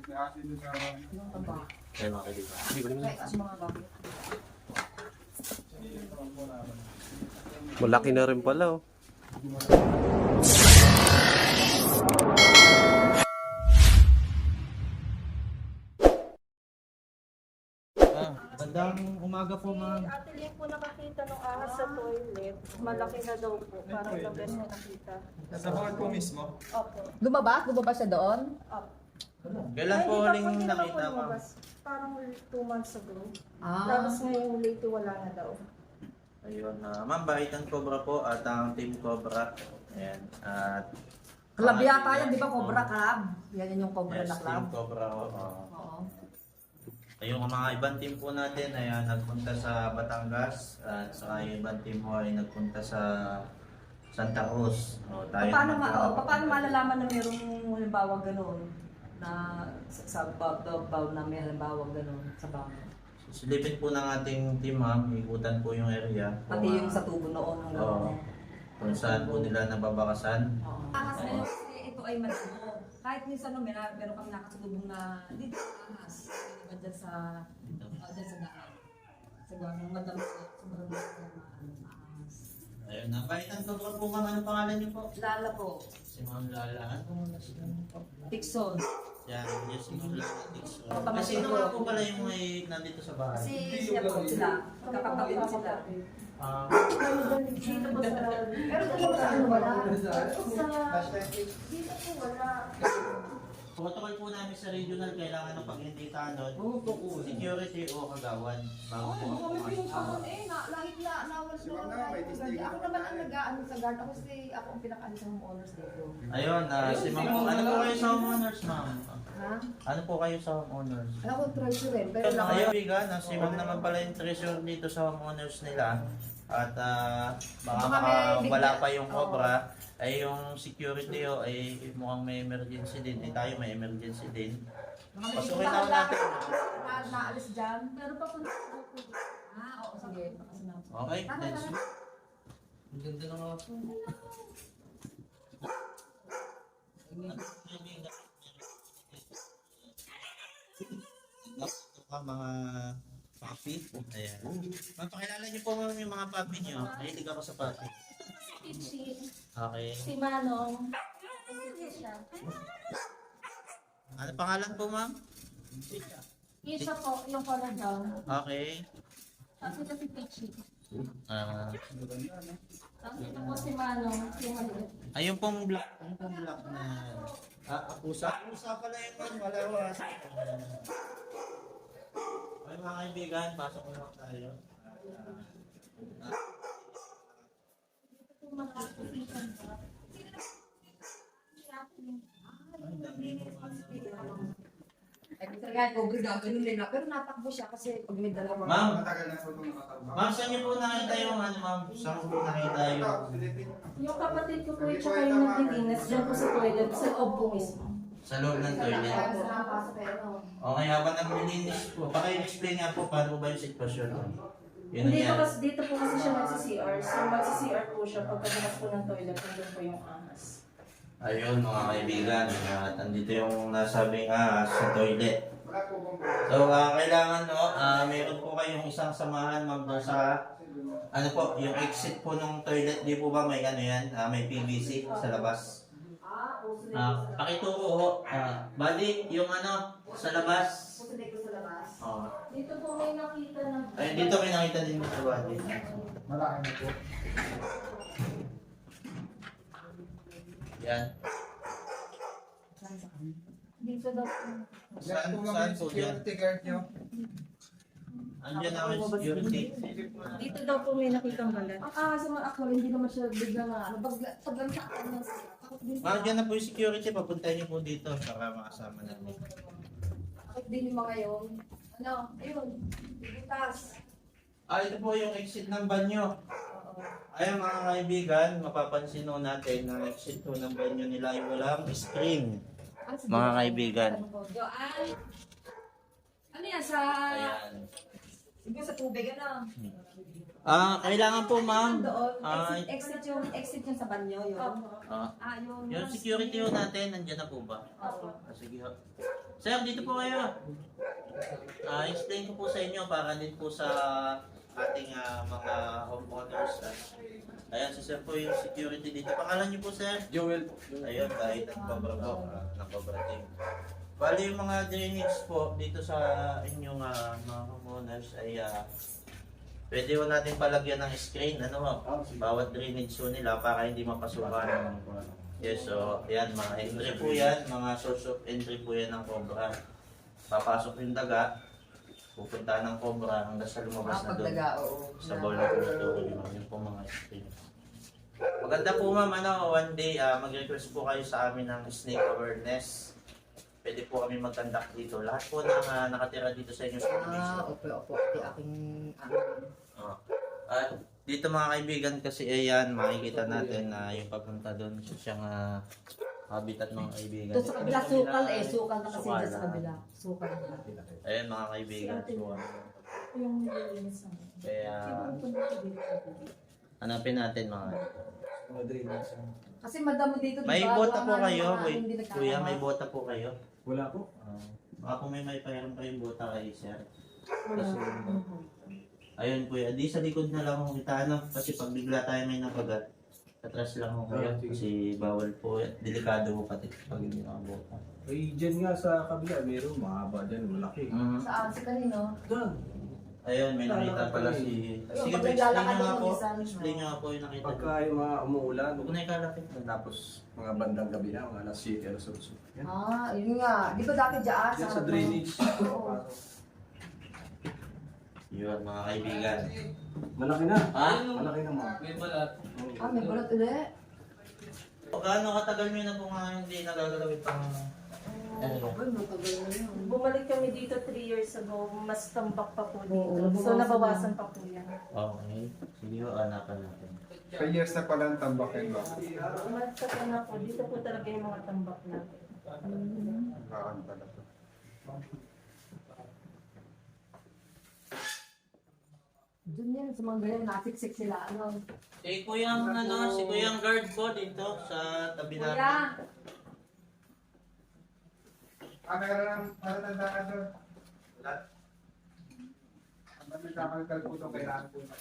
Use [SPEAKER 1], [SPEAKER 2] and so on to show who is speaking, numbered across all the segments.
[SPEAKER 1] Ay, mga kaibigan. Hindi ko naman. Malaki na rin pala, oh.
[SPEAKER 2] Magandang umaga po, ma'am.
[SPEAKER 3] Ate Lee po nakakita ng ahas sa toilet. Malaki na daw po. Parang ilang beses na nakita.
[SPEAKER 2] Sa bawat po mismo?
[SPEAKER 3] Opo.
[SPEAKER 4] Lumabas siya doon?
[SPEAKER 3] Opo.
[SPEAKER 2] Kailan
[SPEAKER 3] Ay,
[SPEAKER 2] po
[SPEAKER 3] hindi
[SPEAKER 2] huling
[SPEAKER 3] hindi pa po
[SPEAKER 2] nakita, ma'am?
[SPEAKER 3] lumabas. Parang 2 months ago.
[SPEAKER 4] Ah.
[SPEAKER 3] Tapos ngayong late wala na daw.
[SPEAKER 2] Ayun, ma'am, Bahitan Cobra po at ang Team Cobra. Ayan. At
[SPEAKER 4] Club yata yan, di ba? Cobra Club. Yan yung Cobra
[SPEAKER 2] yes,
[SPEAKER 4] na club.
[SPEAKER 2] Team Cobra.
[SPEAKER 4] Oo.
[SPEAKER 2] Yung mga ibang team po natin ay nagpunta sa Batangas at saka yung ibang team mo ay nagpunta sa Santa Cruz.
[SPEAKER 4] Paano malalaman na mayroong halimbawa gano'n? Na sa baw na may halimbawa gano'n sa baw.
[SPEAKER 2] Silipin po ng ating team, ma'am. Ikutan po yung area.
[SPEAKER 4] Pati yung sa tubo noon ng
[SPEAKER 2] Oo. Kung saan po nila nababakasan.
[SPEAKER 4] Ahas na yun kasi ito ay malabo. Kahit minsan meron kami nakasalubong na dito ahas. Diba dyan sa daan. Sa daan, madami sobrang ahas.
[SPEAKER 2] Ayun na. Bahitan Cobra po, ma'am. Ano pangalan niyo po?
[SPEAKER 4] Lala po.
[SPEAKER 2] Si Ma'am Lala. Ano na sila po?
[SPEAKER 4] Tixon.
[SPEAKER 2] Yan, yes, si Ma'am Lala Dixon.
[SPEAKER 4] Kapatid
[SPEAKER 2] Kasi
[SPEAKER 4] ko.
[SPEAKER 2] sino nga po pala yung may nandito sa bahay?
[SPEAKER 4] Kasi siya po sila. Kakapatid sila.
[SPEAKER 3] Dito po sa... Pero dito sa ano wala? Dito po wala.
[SPEAKER 2] Protocol po namin sa regional, kailangan ng pag-hindi tanod, security o kagawan bago po ako pumasok.
[SPEAKER 4] Lagi na nawal ako naman ang nag-aano sa guard. Ako ang pinaka-ano sa homeowners dito.
[SPEAKER 2] Ayun, si Ma'am, ano po kayo sa homeowners, ma'am?
[SPEAKER 4] Ha?
[SPEAKER 2] Ano po kayo sa homeowners?
[SPEAKER 4] Ako treasure rin. Pero
[SPEAKER 2] Ayun, bigan, si Ma'am naman pala yung treasurer dito sa homeowners nila. At baka wala pa yung cobra, ay yung security o ay mukhang may emergency din. Tayo may emergency din. Pasukin na natin.
[SPEAKER 4] naalis dyan.
[SPEAKER 3] Pero pa po
[SPEAKER 4] Oo, sige. Makasunod.
[SPEAKER 2] Okay, let's go. Ang ganda ng mga po. Mga puppy. Ayan. Mapakilala niyo po yung mga puppy niyo. Nahilig ako sa puppy.
[SPEAKER 3] Pichi,
[SPEAKER 2] Okay.
[SPEAKER 3] si Manong. Siya.
[SPEAKER 2] Ano pangalan po, ma'am?
[SPEAKER 3] Isa po, yung color down.
[SPEAKER 2] Okay.
[SPEAKER 3] Tapos ito si Pichi.
[SPEAKER 2] Ah,
[SPEAKER 3] Tapos ito po si Manong. Yung maliit.
[SPEAKER 2] ayun pong black. Ayun pong black na... Pusa. Pusa pala yung man. Malawas. Okay, mga kaibigan. Pasok na lang tayo.
[SPEAKER 4] Ay, talaga, cover gagawin din na. Pero natakbo siya kasi pag may dalawa.
[SPEAKER 2] Ma'am, ma'am, saan niyo po nakita yung ano, ma'am? Saan ko po nakita yung...
[SPEAKER 3] Yung kapatid ko po yung tsaka yung naglilinis dyan po sa toilet, sa loob po mismo.
[SPEAKER 2] Sa loob ng toilet. Okay, habang naglilinis po, paki-explain nga po paano ba yung sitwasyon. Yun ang yan.
[SPEAKER 3] Dito po kasi siya nagsi-CR. So magsi-CR po siya pagkabukas po ng toilet, nandun po yung ahas.
[SPEAKER 2] Ayun mga kaibigan, at andito yung nasabing sa toilet. So kailangan meron po kayong isang samahan ma'am doon sa ano po, yung exit po ng toilet, di po ba may ano yan, may PVC sa labas. Pakituro ho. Bali, yung ano, sa labas.
[SPEAKER 3] Dito po may nakita na...
[SPEAKER 2] Ay, dito may nakita din mo sa bali.
[SPEAKER 5] Marami na po.
[SPEAKER 2] Yan.
[SPEAKER 3] Dito daw po.
[SPEAKER 2] Saan po dyan?
[SPEAKER 5] Security guard nyo.
[SPEAKER 2] Andiyan na ang security.
[SPEAKER 3] Dito daw po may nakitang balat. Ang ahas naman actually, hindi naman siya bigla nga. Paglang sa akin ng
[SPEAKER 2] Andiyan na po yung security, papuntahin niyo po dito para makasama natin.
[SPEAKER 4] Bakit din yung mga yun? Ano? Ayun. Butas.
[SPEAKER 2] Ito po yung exit ng banyo. Ayan mga kaibigan, mapapansin nyo natin na exit po ng banyo nila ay walang screen. Mga kaibigan.
[SPEAKER 4] Ano yan sa...
[SPEAKER 2] Ayan.
[SPEAKER 4] Siguro sa tubig, ano?
[SPEAKER 2] Kailangan po ma'am.
[SPEAKER 4] Doon, exit yung sa banyo, yun.
[SPEAKER 2] Yung security ho natin, nandiyan na po ba? Sige ho. Sir, dito po kayo. Explain ko po sa inyo para din po sa ating mga homeowners. Ayan, si Sir po yung security dito. Pangalan niyo po, Sir?
[SPEAKER 1] Joel.
[SPEAKER 2] Ayun, kahit nagpabra po, nagpabra team. Bali yung mga drainage po dito sa inyong mga homeowners ay pwede po natin palagyan ng screen, bawat drainage po nila para hindi mapasukan. Yes, so yan, mga entry po yan, mga source of entry po yan ng Cobra. Papasok yung daga, pupunta ng Cobra hanggang sa lumabas na doon. Sa bowl na po yun po mga screen. Maganda po ma'am, one day mag-request po kayo sa amin ng snake awareness. Pwede po kami mag-conduct dito. Lahat po na nakatira dito sa inyo sa probinsya.
[SPEAKER 3] Opo. Aking
[SPEAKER 2] At dito mga kaibigan kasi ayan, makikita natin na yung papunta doon sa siyang habitat mga kaibigan.
[SPEAKER 4] Doon sa kabila, sukal na kasi dyan sa kabila. Sukal na.
[SPEAKER 2] Ayan mga kaibigan. So,
[SPEAKER 4] Yung nilinis na.
[SPEAKER 2] kaya hanapin natin mga.
[SPEAKER 4] Kasi madamo dito.
[SPEAKER 2] May
[SPEAKER 4] diba?
[SPEAKER 2] bota po
[SPEAKER 4] Gawa nga
[SPEAKER 2] kayo,
[SPEAKER 4] ng mga hindi nagkakawa.
[SPEAKER 2] kuya, may bota po kayo.
[SPEAKER 1] Wala po.
[SPEAKER 2] Baka po may payaran kayong bota kay sir. Kasi, ayun kuya, di sa likod na lang kung kita kasi pag bigla tayo may napagat, atras lang ho kayo kasi bawal po, delikado po pati pag hindi nakabota.
[SPEAKER 1] Ay, dyan nga sa kabila, meron mahaba dyan, malaki.
[SPEAKER 3] Saan? Si kanino?
[SPEAKER 2] Ayun, may nakita pala si... Sige,
[SPEAKER 3] pag
[SPEAKER 2] explain
[SPEAKER 3] naglalakad
[SPEAKER 2] nyo nga
[SPEAKER 3] yung
[SPEAKER 2] po.
[SPEAKER 3] isa, no?
[SPEAKER 2] Explain nyo nga po yung nakita.
[SPEAKER 1] Pagka yung mga umuulan,
[SPEAKER 2] Huwag na ikalapit.
[SPEAKER 1] tapos mga bandang gabi na, mga alas 7, alas 8. Yan.
[SPEAKER 3] Yun nga. Di ba dati dyan?
[SPEAKER 1] Yan sa drainage.
[SPEAKER 3] Oo.
[SPEAKER 2] Yun, mga kaibigan.
[SPEAKER 1] Malaki na.
[SPEAKER 2] Ha?
[SPEAKER 1] Malaki na mga.
[SPEAKER 3] May balat ulit.
[SPEAKER 2] Gaano katagal nyo na po nga hindi nagagalawin pang...
[SPEAKER 3] Bumalik kami dito 3 years ago, mas tambak pa po dito.
[SPEAKER 4] Oo,
[SPEAKER 3] So nabawasan pa po yan.
[SPEAKER 2] Okay. Sige, hanapan natin.
[SPEAKER 5] 5 years na pala ang tambakin ba?
[SPEAKER 3] Umalis ka na po, dito po talaga yung mga tambak natin.
[SPEAKER 5] Kakan pala to.
[SPEAKER 3] Doon yan, sa mga ganyan, nasiksik sila.
[SPEAKER 2] Si Kuyang guard po dito sa tabi natin.
[SPEAKER 3] Kuya!
[SPEAKER 5] Meron lang, matatandaan doon. Ang dami kakalkal po ito, kailangan po na.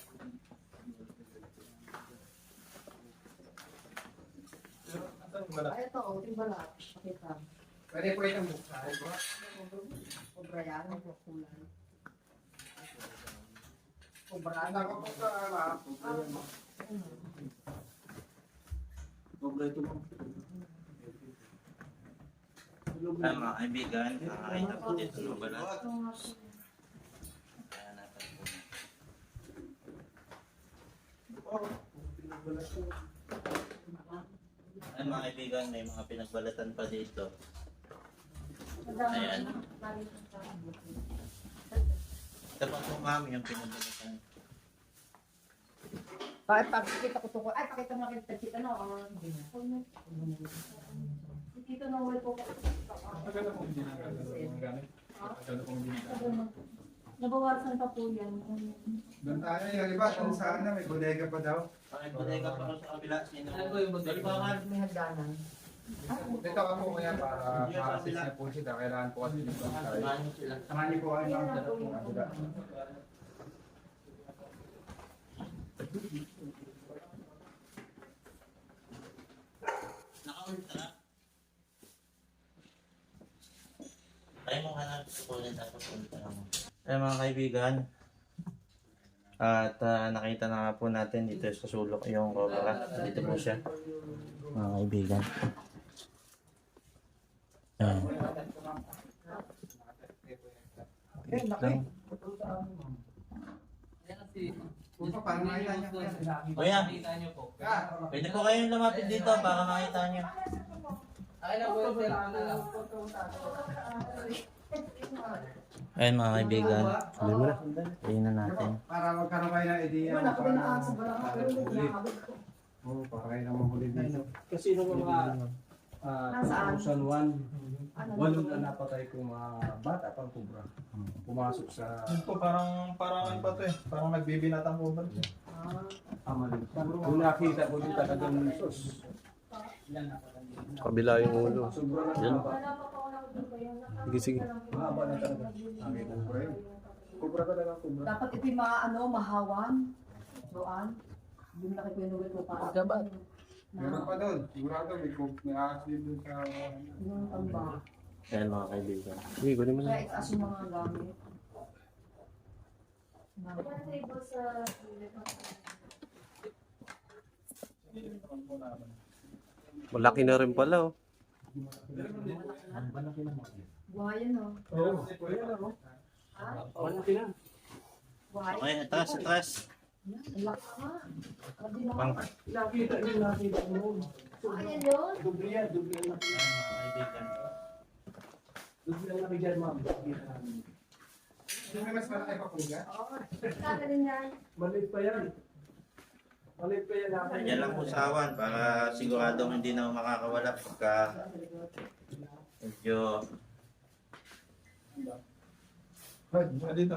[SPEAKER 3] Ay, ito, yung balat. Pakita.
[SPEAKER 5] Pwede po itong buksan.
[SPEAKER 3] Sobra yan, ang kukulan. Sobra.
[SPEAKER 5] Ang nakapunta,
[SPEAKER 1] Sobra ito mo.
[SPEAKER 2] Ay, mga kaibigan, nakakita po dito ng balat. Kaya natin po. Ay, mga kaibigan, may mga pinagbalatan pa dito. Ayan. Ito pa po ma'am yung pinagbalatan.
[SPEAKER 3] Ay, pakita ko ito. Ay, pakita mo kita. Kita na. Dito na ulit po.
[SPEAKER 5] Maganda pong ginagawa ng gamit. Maganda pong ginagawa.
[SPEAKER 3] Nabawasan pa po yan.
[SPEAKER 5] Doon tayo, yung iba, kung saan na, may bodega pa daw.
[SPEAKER 2] Okay, bodega pa sa kabila. Sino? Ano po yung bodega?
[SPEAKER 3] May hagdanan.
[SPEAKER 5] Dito ka po kaya para ma-assist niya po sila. Kailangan po kasi dito tayo.
[SPEAKER 2] Samahan niyo sila.
[SPEAKER 5] Samahan niyo po kayo ng dala po.
[SPEAKER 2] Naka-ultra. Tayo mo hanap sa kulay tapos ultra mo. Ay mga kaibigan, at nakita na nga po natin dito sa sulok yung Cobra. Dito po siya. Mga kaibigan. Ayan.
[SPEAKER 5] Eh, laki. Paano makita niyo po yan?
[SPEAKER 2] Kuya, pwede po kayong lumapit dito para makita niyo. Ayan mga kaibigan. Tingnan natin.
[SPEAKER 5] Para magkaroon kayo ng idea.
[SPEAKER 3] Wala ko na sa balak.
[SPEAKER 5] Oo, para kayo na mahuli dito.
[SPEAKER 1] Kasi nung mga
[SPEAKER 3] Nasaan?
[SPEAKER 1] 2001, walong na napatay kong mga bata pang kubra. Pumasok sa
[SPEAKER 5] Ito parang ano pa to eh. Parang nagbibinatang ko ba?
[SPEAKER 1] amalin. Kung nakita ko dito talagang sus.
[SPEAKER 6] Kabila yung ulo.
[SPEAKER 1] Sobra na
[SPEAKER 6] Yan.
[SPEAKER 1] haba.
[SPEAKER 3] Wala pa ako nakikita yun.
[SPEAKER 6] Sige, sige.
[SPEAKER 1] Mahaba na talaga. Okay, kubra yun. Kubra talaga, kubra.
[SPEAKER 4] Dapat ito yung mahawan. Doan. Yung laki ko yung ulit ko para.
[SPEAKER 3] Gabat.
[SPEAKER 5] Meron pa doon. Sigurado may ahas din doon sa...
[SPEAKER 4] Yung tamba.
[SPEAKER 2] Ayan mga kaibigan.
[SPEAKER 6] Sige, kunin mo na.
[SPEAKER 4] Kaya itaas yung mga gamit.
[SPEAKER 3] Table sa
[SPEAKER 6] Malaki na rin pala, oh.
[SPEAKER 4] Buhayan no.
[SPEAKER 1] Oo, kuya na, no? Malaki na.
[SPEAKER 4] Buhayan.
[SPEAKER 2] Okay, atras, atras.
[SPEAKER 4] Ang laki nga. Hindi na.
[SPEAKER 2] Pang.
[SPEAKER 1] Nakita niyo, nakita mo.
[SPEAKER 3] Ayan yun.
[SPEAKER 1] Doble yan, doble ang laki. Doble ang laki dyan, ma'am. Nakita namin.
[SPEAKER 5] Yung may mas malaki pa kuya?
[SPEAKER 3] Kagaling yan.
[SPEAKER 1] Maliit pa yan. Maliit pa yan.
[SPEAKER 2] Yan lang po sa awan para siguradong hindi na makakawala pagka medyo
[SPEAKER 1] Dito.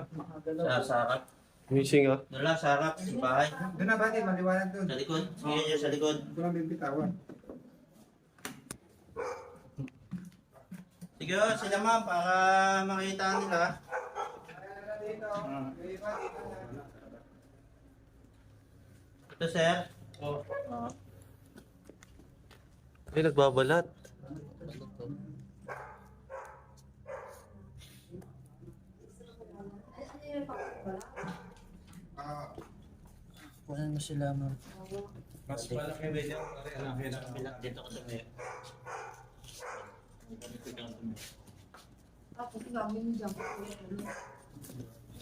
[SPEAKER 2] sa harap.
[SPEAKER 6] Missing, ah.
[SPEAKER 2] Doon lang sa harap, sa bahay.
[SPEAKER 5] Doon na ba? Maliwanag doon.
[SPEAKER 2] Sa likod. Sige nyo sa likod.
[SPEAKER 5] Doon lang yung bitawan.
[SPEAKER 2] Sige oh, sila ma'am para makita nila. Ito sir. Oh.
[SPEAKER 6] Ay, nagbabalat.
[SPEAKER 2] Kunan mo sila ma'am.
[SPEAKER 1] Mas malaki ba yan?
[SPEAKER 2] Dito ko dumi.
[SPEAKER 4] Tapos namin yung jump.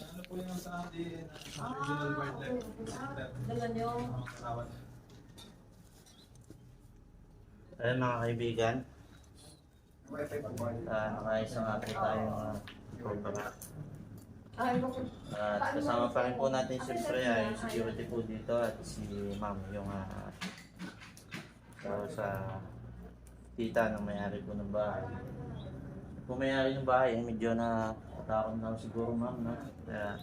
[SPEAKER 1] Ano po yung sa atin? Original wildlife center.
[SPEAKER 4] Dala nyo.
[SPEAKER 2] Ayan mga kaibigan.
[SPEAKER 5] Wi-Fi po ba?
[SPEAKER 2] Nakaisang atin tayo program.
[SPEAKER 4] Ay, mo.
[SPEAKER 2] At kasama pa rin po natin siyempre yung security po dito at si ma'am yung sa tita ng may-ari po ng bahay. Kung may-ari ng bahay, medyo na katakot na siguro ma'am, no? Kaya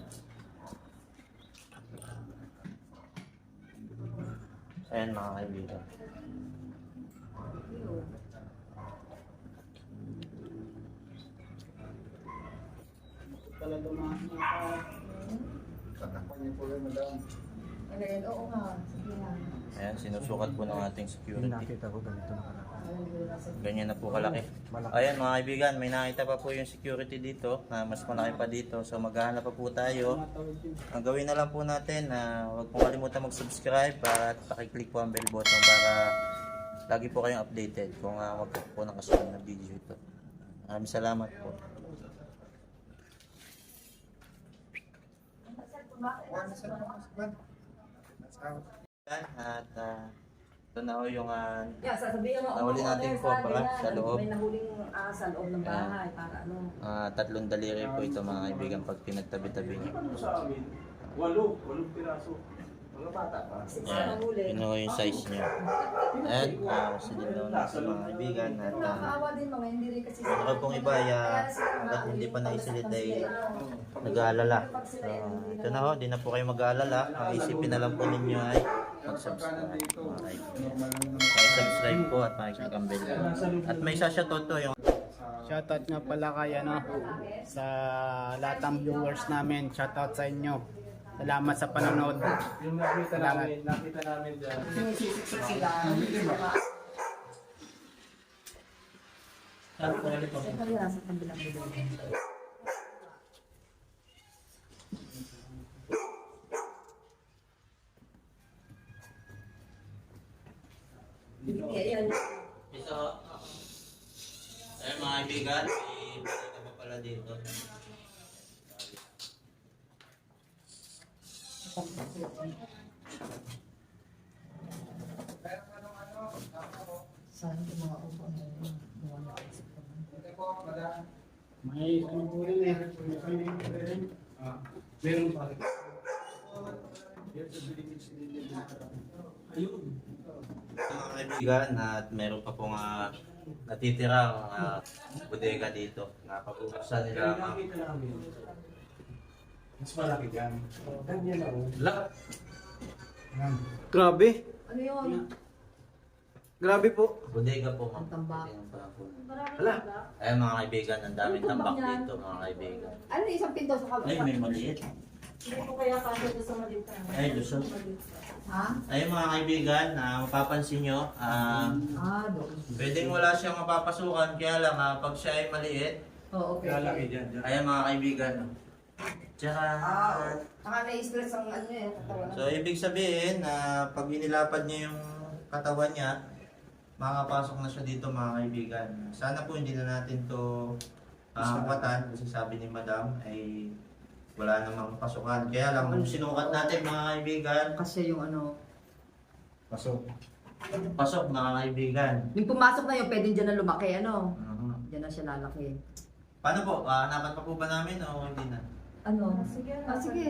[SPEAKER 2] ayan mga kaibigan.
[SPEAKER 1] Talaga mga
[SPEAKER 5] Tatakpan niyo po yun, madam.
[SPEAKER 4] Ano yun? Oo nga. Sige nga.
[SPEAKER 2] Ayan, sinusukat po ng ating security.
[SPEAKER 1] nakita ko ganito na kalaki.
[SPEAKER 2] Ganyan na po kalaki. Ayan mga kaibigan, may nakita pa po yung security dito na mas malaki pa dito. So maghahanap pa po tayo. Ang gawin na lang po natin na huwag pong kalimutan mag-subscribe at pakiclick po ang bell button para lagi po kayong updated kung wag po nakasunod na video ito. Maraming salamat po. At ito na ho yung
[SPEAKER 4] Yeah, sasabihin mo.
[SPEAKER 2] nahuli natin po para sa loob.
[SPEAKER 4] May nahuling sa loob ng bahay para ano.
[SPEAKER 2] Tatlong daliri po ito mga kaibigan pag pinagtabi-tabi niyo.
[SPEAKER 1] Ano sa amin? Walong piraso. Mga bata pa.
[SPEAKER 2] Ayan, yun ho yung size niya. Ayan, kasi din daw natin mga kaibigan at
[SPEAKER 4] Nakakaawa din mga hindi rin kasi
[SPEAKER 2] meron pong iba hanggat hindi pa naisalit ay nag-aalala. So, ito na ho, di na po kayo mag-aalala. Ang isipin na lang po ninyo ay mag-subscribe. Subscribe po at makiklik ang bell. At may isa-shoutout to yung
[SPEAKER 7] Shoutout nga pala kay sa lahat ng viewers namin. Shoutout sa inyo. Salamat sa panonood.
[SPEAKER 1] Yung nakita namin dyan.
[SPEAKER 4] sinisiksik sila. Sa kanila sa kabilang building. Ayan.
[SPEAKER 2] isa. Ayun mga kaibigan, may balita pa pala dito.
[SPEAKER 4] Saan yung mga upo na yun?
[SPEAKER 1] May ano po rin eh. Meron pa rin. Ayun.
[SPEAKER 2] Mga kaibigan, at meron pa pong natitirang bodega dito na pabubuksan nila.
[SPEAKER 1] Nakita namin. Mas malaki dyan. Ganyan lang. Lahat.
[SPEAKER 6] Grabe.
[SPEAKER 4] Ano yun?
[SPEAKER 6] Grabe po.
[SPEAKER 2] Bodega po, ma'am.
[SPEAKER 4] Ang tambak.
[SPEAKER 6] Hala.
[SPEAKER 2] Ay, mga kaibigan, ang daming tambak dito, mga kaibigan.
[SPEAKER 3] Ano yung isang pinto sa
[SPEAKER 2] Ay,
[SPEAKER 3] kabila?
[SPEAKER 2] may maliit.
[SPEAKER 3] Hindi ko kaya kasi ito sa maliit na.
[SPEAKER 2] Ay, Luzon.
[SPEAKER 4] Ha?
[SPEAKER 2] Ay, mga kaibigan, mapapansin nyo,
[SPEAKER 4] Doon.
[SPEAKER 2] pwedeng wala siyang mapapasukan, kaya lang, pag siya ay maliit,
[SPEAKER 4] Oo, okay.
[SPEAKER 1] Lalaki dyan.
[SPEAKER 2] kaya mga kaibigan, tsaka,
[SPEAKER 3] Saka na-stress ang ano eh, katawan.
[SPEAKER 2] so, ibig sabihin, pag inilapad niya yung katawan niya, makapasok na siya dito, mga kaibigan. Sana po hindi na natin to angkatan, kasi sabi ni Madam, ay wala namang pasukan. Kaya lang, kung sinukat natin, mga kaibigan,
[SPEAKER 4] Kasi yung ano,
[SPEAKER 1] Pasok.
[SPEAKER 2] pasok, mga kaibigan.
[SPEAKER 4] yung pumasok na yun, pwedeng dyan na lumaki, ano?
[SPEAKER 2] Mhm.
[SPEAKER 4] Dyan na siya lalaki.
[SPEAKER 2] Paano po? Hanapan pa po ba namin o hindi na?
[SPEAKER 4] Ano?
[SPEAKER 3] Sige,
[SPEAKER 4] Sige.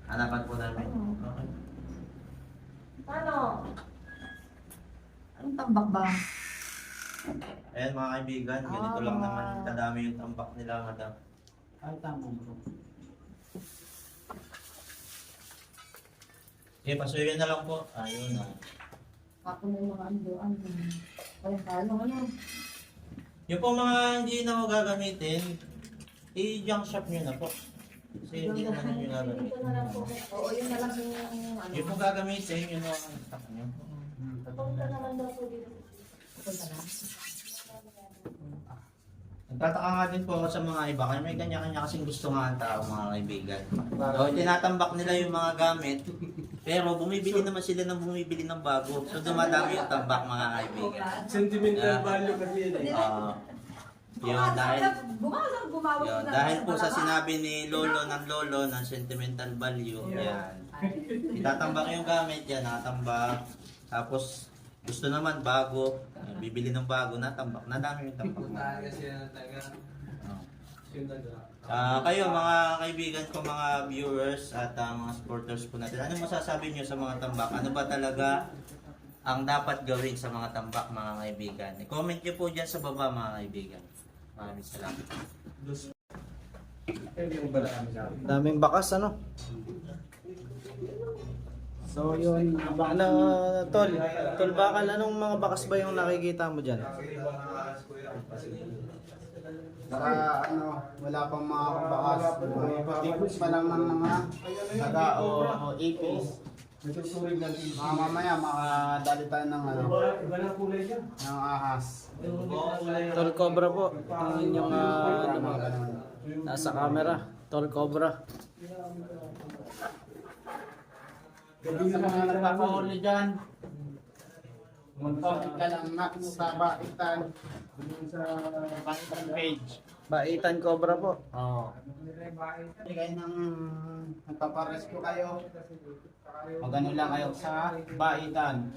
[SPEAKER 2] Hanapan po namin. Okay.
[SPEAKER 3] Ano?
[SPEAKER 4] Anong tambak ba?
[SPEAKER 2] Ayan mga kaibigan, ganito lang naman kadami yung tambak nila, Madam.
[SPEAKER 7] Ay, tama bro.
[SPEAKER 2] Okay, pasuyin na lang po. Ayun na.
[SPEAKER 3] Ako na yung mga ano. Walang kalong ano.
[SPEAKER 2] Yung po mga hindi na mo gagamitin, i-junk shop nyo na po. Kasi hindi naman yun yung gagamitin.
[SPEAKER 3] Ito na lang po. Oo, yun na lang yung ano.
[SPEAKER 2] Yung po gagamitin, yun ang stock nyo.
[SPEAKER 3] Punta naman daw po dito.
[SPEAKER 4] Punta na.
[SPEAKER 2] Nagtataka nga din po ako sa mga iba, kaya may kanya-kanya kasing gusto nga ang tao, mga kaibigan. So, tinatambak nila yung mga gamit, pero bumibili naman sila ng bumibili ng bago. So, dumadami yung tambak, mga kaibigan.
[SPEAKER 1] Sentimental value kasi yun eh.
[SPEAKER 2] Yun,
[SPEAKER 4] Bumawas
[SPEAKER 2] yun, dahil po sa sinabi ni Lolo ng sentimental value, yan. Itatambak yung gamit, yan, natambak. Tapos, gusto naman bago, bibili ng bago, natambak. Nadami yung tambak. Kayo mga kaibigan ko, mga viewers at mga supporters po natin, ano masasabi nyo sa mga tambak? Ano ba talaga ang dapat gawin sa mga tambak, mga kaibigan? I-comment nyo po dyan sa baba, mga kaibigan. Maraming salamat.
[SPEAKER 1] Yung balami sa akin.
[SPEAKER 7] Daming bakas ano. So yun, tol bakal, anong mga bakas ba yung nakikita mo dyan?
[SPEAKER 5] Saka ano, wala pang mga bakas. Tipos pa lang ng mga daga o ipis.
[SPEAKER 1] Nagsusurig ng
[SPEAKER 5] Mamaya makadali tayo ng ano,
[SPEAKER 1] Iba na kulay dyan.
[SPEAKER 5] ng ahas.
[SPEAKER 7] Tol Cobra po, ang inyong nasa camera. Tol Cobra.
[SPEAKER 5] Sa mga nagpapahuli dyan, comment ka lang na sa Baitan sa Baitan page.
[SPEAKER 7] Baitan Cobra po.
[SPEAKER 5] Oo. Kayo ng nagpaparescue kayo. Magano lang kayo sa Baitan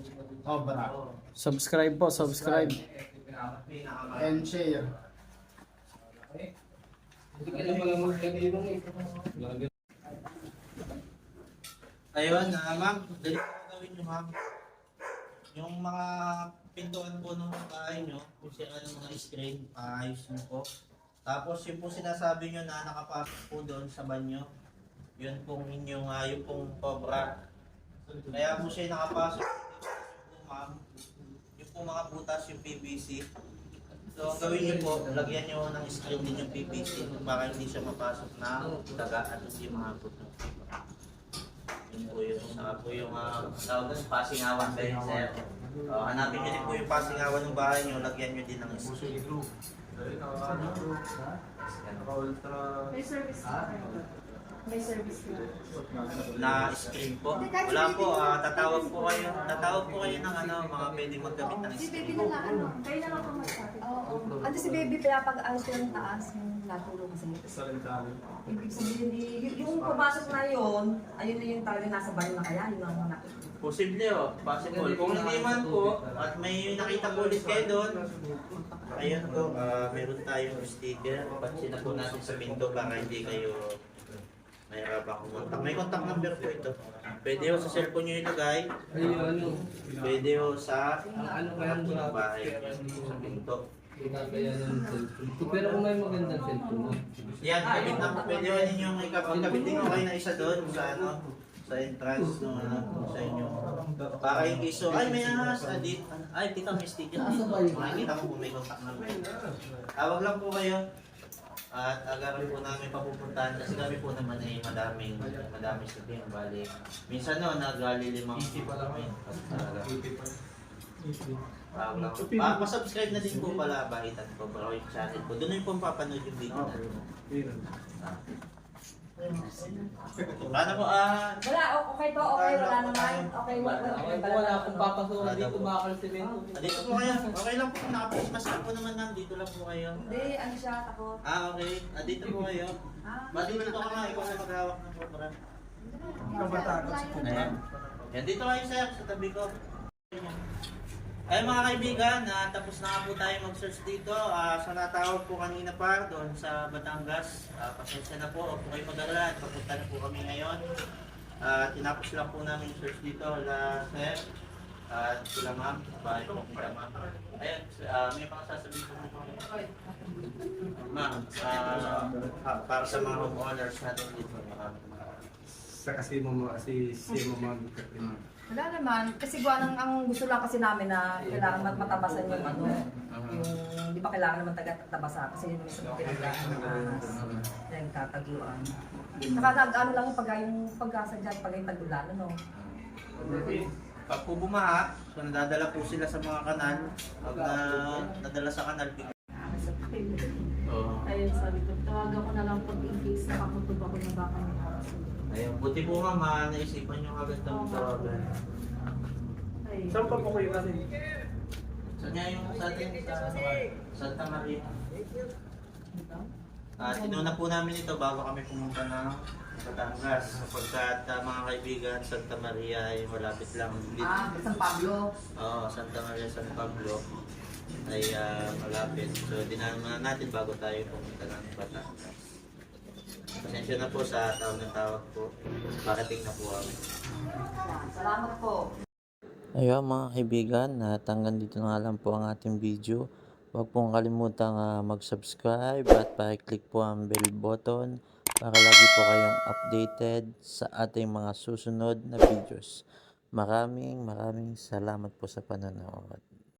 [SPEAKER 5] Cobra.
[SPEAKER 7] Subscribe po, subscribe.
[SPEAKER 5] And share.
[SPEAKER 1] Hindi ka na pala magkaginong eh.
[SPEAKER 2] Ayun, ma'am, dali po gawin nyo, ma'am. Yung mga pintuan po ng bahay nyo, kung siya ng mga screen, ayos nyo po. Tapos yung po sinasabi nyo na nakapasok po doon sa banyo, yun pong inyong, yung pong cobra. Kaya po siya nakapasok po, ma'am. Yung po mga butas, yung PVC. So, ang gawin nyo po, lagyan nyo ng screen din yung PVC para hindi siya mapasok na daga at hindi mga butas. Yun po yun. Saka po yung tawag ng pasingawan ba yun, sir? Hanapin nyo din po yung pasingawan ng bahay nyo, lagyan nyo din ng screen.
[SPEAKER 3] May service na. May service na.
[SPEAKER 2] Na screen po. Wala po, tatawag po kayo ng mga pwedeng maggamit ng
[SPEAKER 3] Si baby
[SPEAKER 2] screen.
[SPEAKER 3] na lang ano. Kayo na lang po magsabi.
[SPEAKER 4] Oo. Ano si baby, kaya pag-ayos ko ng taas, yung natulog kasi. Ibig sabihin, yung pumasok na yun, ayun na yung talagang nasa bayo na kaya, yun ang nakikita.
[SPEAKER 2] Posible possible. Kung hindi man po, at may nakita po ulit kayo doon, ayun po, meron tayong sticker. Patsin na po natin sa pinto para hindi kayo mahirapang kumontak. May contact number po ito. Pwede ho sa cellphone nyo ilagay. Pwede ho sa harap po ng bahay nyo, sa pinto.
[SPEAKER 1] Pero kung may magandang cellphone,
[SPEAKER 2] Yan, kabit na po. Pwede ho ninyong ikabit din ho kayo na isa doon sa sa entrance ng sa inyo. Para yung piso, ay may ahas, ay tita may sticker dito. Makikita mo kung may contact number. Tawag lang po kayo. At agaran po namin papupuntahan kasi kami po naman ay madaming sabihin. Bali, minsan no, naglililimang kami. Tawag lang. Pasubscribe na din po pala, Bahitan po, bro, yung channel ko. Doon yung po papanood yung video na. Paano po,
[SPEAKER 4] Wala, okay to, okay, wala naman. Okay,
[SPEAKER 1] Wala akong papasukan dito, makakalsimento.
[SPEAKER 2] dito po kayo. Okay lang po, nakapismas na po naman lang. Dito lang po kayo.
[SPEAKER 4] Hindi, ano siya, takot.
[SPEAKER 2] Okay. Dito po kayo. Dito ka nga, ikaw na maghawak ng program. Ayan. Yan, dito kayo sir, sa tabi ko. Ay mga kaibigan, tapos na nga po tayo mag-search dito. Sa natawag po kanina pa doon sa Batangas. Pasensya na po, huwag po kayo mag-alala. Papunta na po kami ngayon. Tinapos lang po namin yung search dito. Sir, at sila ma'am. Bahay po sila ma'am. Ayan, may mga sasabihin po po. Ma'am, para sa mga homeowners natin dito.
[SPEAKER 1] Sa kasi mo si Mama.
[SPEAKER 4] Wala naman, kasi ang gusto lang kasi namin na kailangan matabasan yung ano, yung, di ba kailangan naman taga-tabasa kasi yun yung pinagdaan ng ahas, yung tataguan. Saka ano lang yung pag-asa dyan, pag yung tagulan, ano.
[SPEAKER 2] Pag po bumaha, so nadadala po sila sa mga kanal. Pag nadala sa kanal,
[SPEAKER 3] Ayun, sabi ko, tawagan ko na lang pag in case nakakutub ako na baka may ahas.
[SPEAKER 2] ayun, buti po mama, naisipan nyo agad ng tawagan.
[SPEAKER 3] Ay,
[SPEAKER 1] Saan pa po kayo kasi?
[SPEAKER 2] So niya yung sa atin sa Santa Maria. Tinuna po namin ito bago kami pumunta ng Batangas. Sapagkat mga kaibigan, Santa Maria ay malapit lang.
[SPEAKER 4] San Pablo.
[SPEAKER 2] Oo, Santa Maria, San Pablo ay malapit. So dinaan natin bago tayo pumunta ng Batangas. Pasensya na po sa tawag ng tawag po. Parating na po kami.
[SPEAKER 4] Salamat po.
[SPEAKER 2] Ayun mga kaibigan, at hanggang dito na nga lang po ang ating video. Huwag pong kalimutang mag-subscribe at pa-click po ang bell button para lagi po kayong updated sa ating mga susunod na videos. Maraming salamat po sa panonood.